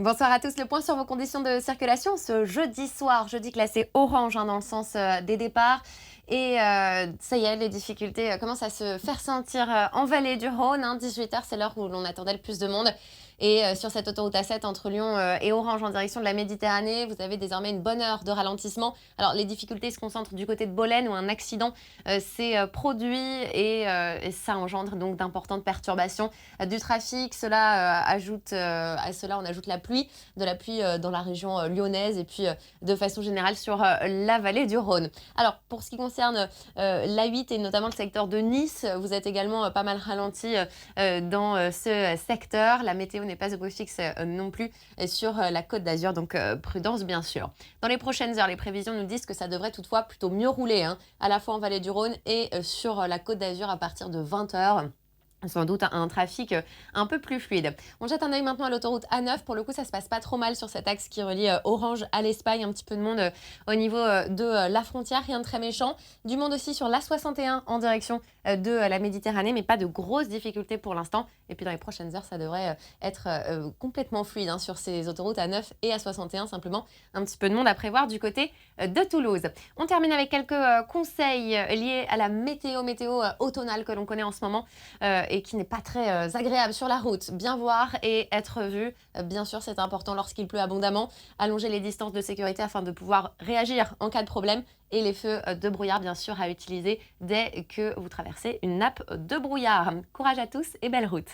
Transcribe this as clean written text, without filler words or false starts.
Bonsoir à tous, le point sur vos conditions de circulation ce jeudi soir, jeudi classé orange dans le sens des départs. Et ça y est, les difficultés commencent à se faire sentir en vallée du Rhône. 18h, c'est l'heure où l'on attendait le plus de monde. Et sur cette autoroute A7 entre Lyon et Orange en direction de la Méditerranée, vous avez désormais une bonne heure de ralentissement. Alors les difficultés se concentrent du côté de Bolène où un accident s'est produit et ça engendre donc d'importantes perturbations du trafic. Cela ajoute à cela, on ajoute la pluie, de la pluie dans la région lyonnaise et puis de façon générale sur la vallée du Rhône. Alors pour ce qui concerne l'A8 et notamment le secteur de Nice, vous êtes également pas mal ralenti dans ce secteur. La météo n'est pas au beau fixe non plus sur la Côte d'Azur, donc prudence bien sûr. Dans les prochaines heures, les prévisions nous disent que ça devrait toutefois plutôt mieux rouler, à la fois en vallée du Rhône et sur la Côte d'Azur à partir de 20h. Sans doute un trafic un peu plus fluide. On jette un œil maintenant à l'autoroute A9. Pour le coup, ça se passe pas trop mal sur cet axe qui relie Orange à l'Espagne. Un petit peu de monde au niveau de la frontière, rien de très méchant. Du monde aussi sur l'A61 en direction de la Méditerranée, mais pas de grosses difficultés pour l'instant. Et puis dans les prochaines heures, ça devrait être complètement fluide sur ces autoroutes A9 et A61. Simplement un petit peu de monde à prévoir du côté de Toulouse. On termine avec quelques conseils liés à la météo automnale que l'on connaît en ce moment. Et qui n'est pas très agréable sur la route. Bien voir et être vu, bien sûr, c'est important lorsqu'il pleut abondamment. Allonger les distances de sécurité afin de pouvoir réagir en cas de problème. Et les feux de brouillard, bien sûr, à utiliser dès que vous traversez une nappe de brouillard. Courage à tous et belle route!